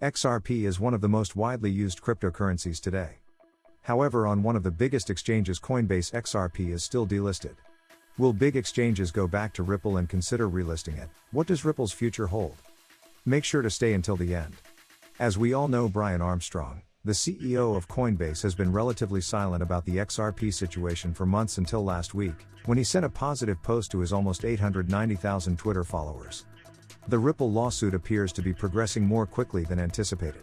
XRP is one of the most widely used cryptocurrencies today. However, on one of the biggest exchanges, Coinbase, XRP is still delisted. Will big exchanges go back to Ripple and consider relisting it? What does Ripple's future hold? Make sure to stay until the end. As we all know, Brian Armstrong, the CEO of Coinbase, has been relatively silent about the XRP situation for months until last week, when he sent a positive post to his almost 890,000 Twitter followers. The Ripple lawsuit appears to be progressing more quickly than anticipated.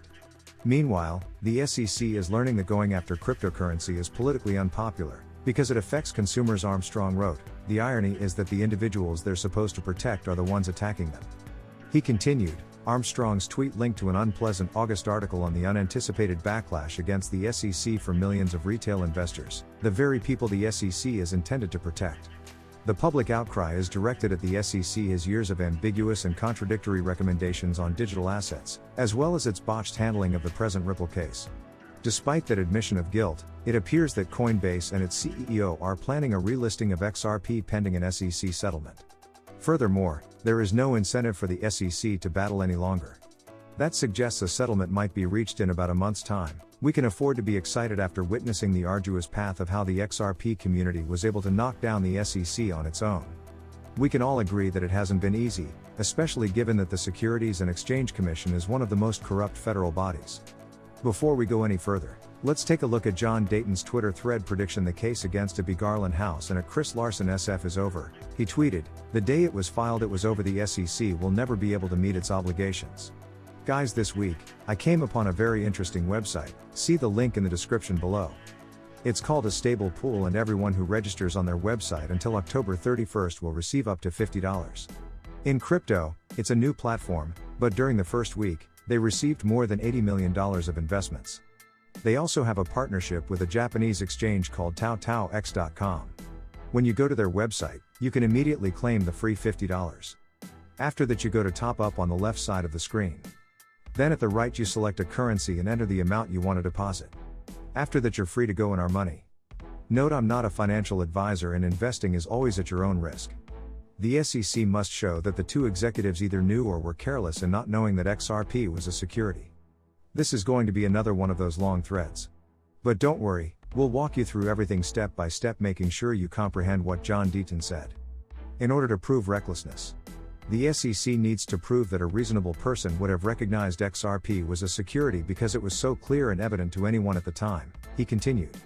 Meanwhile, the SEC is learning that going after cryptocurrency is politically unpopular, because it affects consumers. Armstrong wrote, "The irony is that the individuals they're supposed to protect are the ones attacking them." He continued, Armstrong's tweet linked to an unpleasant August article on the unanticipated backlash against the SEC for millions of retail investors, the very people the SEC is intended to protect. The public outcry is directed at the SEC's years of ambiguous and contradictory recommendations on digital assets, as well as its botched handling of the present Ripple case. Despite that admission of guilt, it appears that Coinbase and its CEO are planning a relisting of XRP pending an SEC settlement. Furthermore, there is no incentive for the SEC to battle any longer. That suggests a settlement might be reached in about a month's time. We can afford to be excited after witnessing the arduous path of how the XRP community was able to knock down the SEC on its own. We can all agree that it hasn't been easy, especially given that the Securities and Exchange Commission is one of the most corrupt federal bodies. Before we go any further, let's take a look at John Dayton's Twitter thread prediction: the case against AB Garland House and at Chris Larsen SF is over. He tweeted, "The day it was filed it was over. The SEC will never be able to meet its obligations." Guys, this week, I came upon a very interesting website. See the link in the description below. It's called a stable pool, and everyone who registers on their website until October 31st will receive up to $50. In crypto, it's a new platform, but during the first week, they received more than $80 million of investments. They also have a partnership with a Japanese exchange called TaoTaoX.com. When you go to their website, you can immediately claim the free $50. After that, you go to top up on the left side of the screen. Then at the right, you select a currency and enter the amount you want to deposit. After that, you're free to go in our money. Note, I'm not a financial advisor and investing is always at your own risk. The SEC must show that the two executives either knew or were careless in not knowing that XRP was a security. This is going to be another one of those long threads. But don't worry, we'll walk you through everything step by step, making sure you comprehend what John Dayton said. In order to prove recklessness, the SEC needs to prove that a reasonable person would have recognized XRP was a security because it was so clear and evident to anyone at the time, he continued.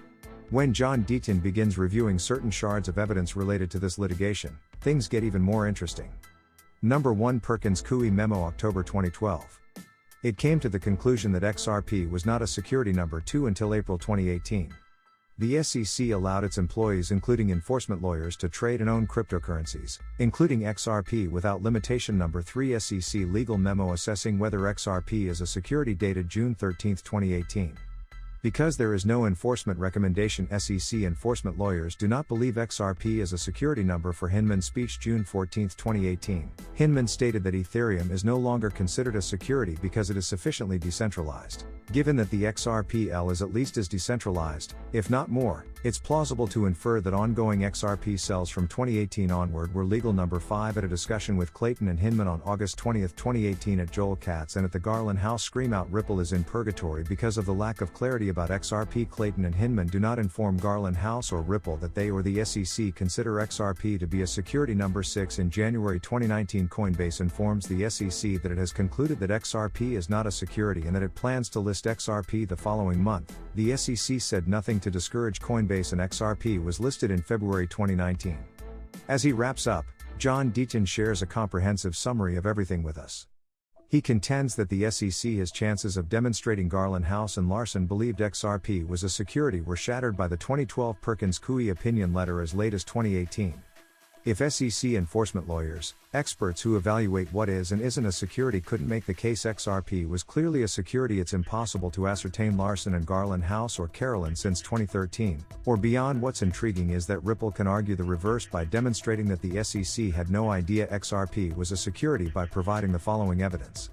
When John Dayton begins reviewing certain shards of evidence related to this litigation, things get even more interesting. Number 1, Perkins Coie Memo, October 2012. It came to the conclusion that XRP was not a security. Number 2, until April 2018. The SEC allowed its employees, including enforcement lawyers, to trade and own cryptocurrencies, including XRP, without limitation. Number 3, SEC Legal Memo assessing whether XRP is a security, dated June 13, 2018. Because there is no enforcement recommendation, SEC enforcement lawyers do not believe XRP is a security. Number 4, Hinman speech, June 14, 2018. Hinman stated that Ethereum is no longer considered a security because it is sufficiently decentralized. Given that the XRPL is at least as decentralized, if not more, it's plausible to infer that ongoing XRP sales from 2018 onward were legal. Number 5, at a discussion with Clayton and Hinman on August 20, 2018 at Joel Katz and at the Garland House, scream out, "Ripple is in purgatory because of the lack of clarity about XRP." Clayton and Hinman do not inform Garland House or Ripple that they or the SEC consider XRP to be a security. Number 6, in January 2019, Coinbase informs the SEC that it has concluded that XRP is not a security and that it plans to list XRP the following month. The SEC said nothing to discourage Coinbase, and XRP was listed in February 2019. As he wraps up, John Dayton shares a comprehensive summary of everything with us. He contends that the SEC's chances of demonstrating Garland House and Larsen believed XRP was a security were shattered by the 2012 Perkins Coie opinion letter as late as 2018. If SEC enforcement lawyers, experts who evaluate what is and isn't a security, couldn't make the case XRP was clearly a security, it's impossible to ascertain Larsen and Garland House or Carolyn since 2013, or beyond. What's intriguing is that Ripple can argue the reverse by demonstrating that the SEC had no idea XRP was a security by providing the following evidence.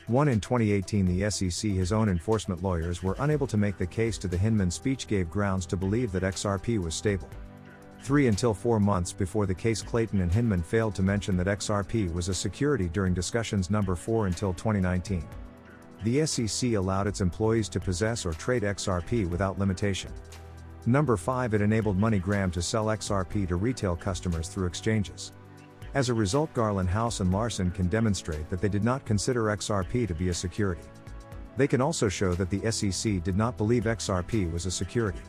1. In 2018, the SEC, his own enforcement lawyers, were unable to make the case to the Hinman speech gave grounds to believe that XRP was stable. 3. Until 4 months before the case, Clayton and Hinman failed to mention that XRP was a security during discussions. Number 4, until 2019. The SEC allowed its employees to possess or trade XRP without limitation. Number 5. It enabled MoneyGram to sell XRP to retail customers through exchanges. As a result, Garland House and Larson can demonstrate that they did not consider XRP to be a security. They can also show that the SEC did not believe XRP was a security.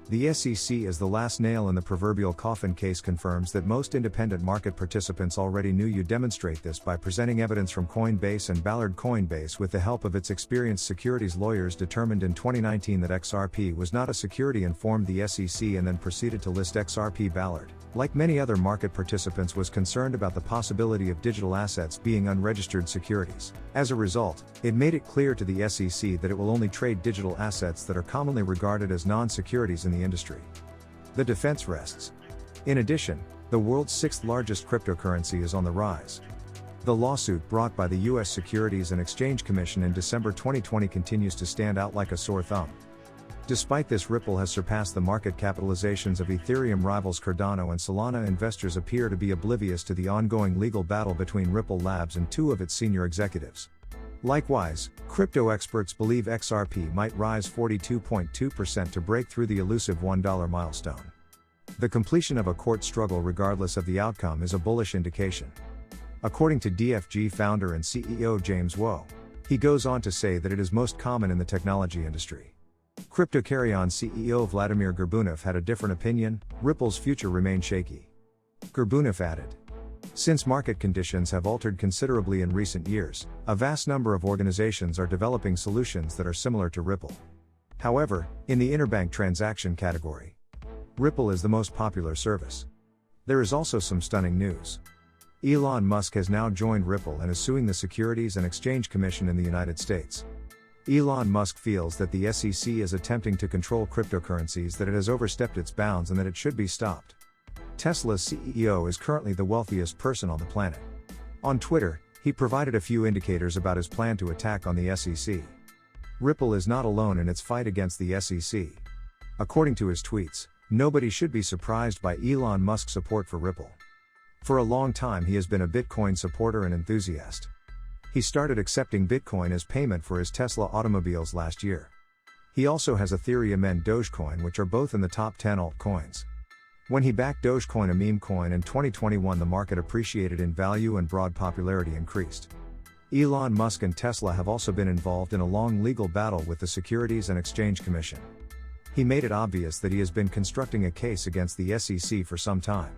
The SEC as the last nail in the proverbial coffin case confirms that most independent market participants already knew. You demonstrate this by presenting evidence from Coinbase and Ballard. Coinbase, with the help of its experienced securities lawyers, determined in 2019 that XRP was not a security, informed the SEC, and then proceeded to list XRP. Ballard, like many other market participants, was concerned about the possibility of digital assets being unregistered securities. As a result, it made it clear to the SEC that it will only trade digital assets that are commonly regarded as non-securities in the industry. The defense rests. In addition, the world's 6th largest cryptocurrency is on the rise. The lawsuit brought by the U.S. Securities and Exchange Commission in December 2020 continues to stand out like a sore thumb. Despite this, Ripple has surpassed the market capitalizations of Ethereum rivals Cardano and Solana. Investors appear to be oblivious to the ongoing legal battle between Ripple Labs and 2 of its senior executives. Likewise, crypto experts believe XRP might rise 42.2% to break through the elusive $1 milestone. The completion of a court struggle, regardless of the outcome, is a bullish indication. According to DFG founder and CEO James Wu, he goes on to say that it is most common in the technology industry. CryptoCarrion CEO Vladimir Gorbunev had a different opinion. Ripple's future remained shaky. Gorbunev added, "Since market conditions have altered considerably in recent years, a vast number of organizations are developing solutions that are similar to Ripple. However, in the interbank transaction category, Ripple is the most popular service." There is also some stunning news. Elon Musk has now joined Ripple and is suing the Securities and Exchange Commission in the United States. Elon Musk feels that the SEC is attempting to control cryptocurrencies, that it has overstepped its bounds, and that it should be stopped. Tesla's CEO is currently the wealthiest person on the planet. On Twitter, he provided a few indicators about his plan to attack on the SEC. Ripple is not alone in its fight against the SEC. According to his tweets, nobody should be surprised by Elon Musk's support for Ripple. For a long time, he has been a Bitcoin supporter and enthusiast. He started accepting Bitcoin as payment for his Tesla automobiles last year. He also has Ethereum and Dogecoin, which are both in the top 10 altcoins. When he backed Dogecoin, a meme coin, in 2021, the market appreciated in value and broad popularity increased. Elon Musk and Tesla have also been involved in a long legal battle with the Securities and Exchange Commission. He made it obvious that he has been constructing a case against the SEC for some time.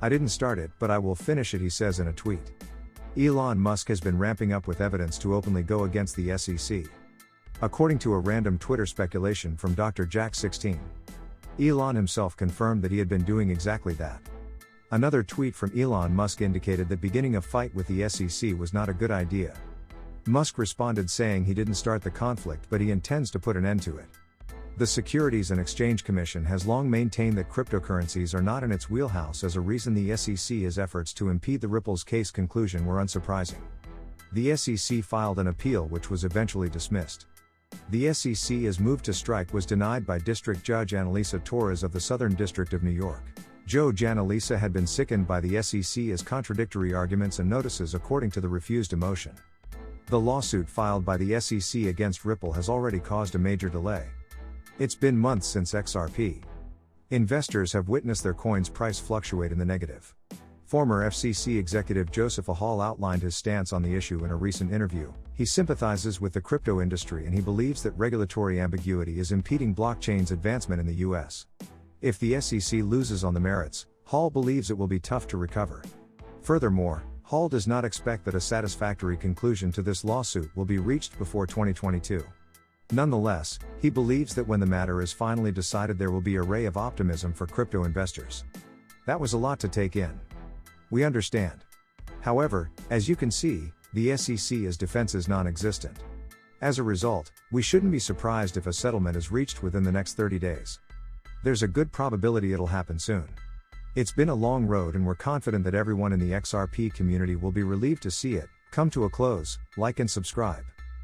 "I didn't start it, but I will finish it," he says in a tweet. Elon Musk has been ramping up with evidence to openly go against the SEC. According to a random Twitter speculation from Dr. Jack16, Elon himself confirmed that he had been doing exactly that. Another tweet from Elon Musk indicated that beginning a fight with the SEC was not a good idea. Musk responded saying he didn't start the conflict, but he intends to put an end to it. The Securities and Exchange Commission has long maintained that cryptocurrencies are not in its wheelhouse. As a reason, the SEC's efforts to impede the Ripple's case conclusion were unsurprising. The SEC filed an appeal which was eventually dismissed. The SEC's move to strike was denied by District Judge Annalisa Torres of the Southern District of New York. Judge Annalisa had been sickened by the SEC's contradictory arguments and notices, according to the refused motion. The lawsuit filed by the SEC against Ripple has already caused a major delay. It's been months since XRP. Investors have witnessed their coin's price fluctuate in the negative. Former FCC executive Joseph Hall outlined his stance on the issue in a recent interview. He sympathizes with the crypto industry and he believes that regulatory ambiguity is impeding blockchain's advancement in the US. If the SEC loses on the merits, Hall believes it will be tough to recover. Furthermore, Hall does not expect that a satisfactory conclusion to this lawsuit will be reached before 2022. Nonetheless, he believes that when the matter is finally decided, there will be a ray of optimism for crypto investors. That was a lot to take in. We understand. However, as you can see, the SEC's defense is non-existent. As a result, we shouldn't be surprised if a settlement is reached within the next 30 days. There's a good probability it'll happen soon. It's been a long road and we're confident that everyone in the XRP community will be relieved to see it come to a close. Like and subscribe.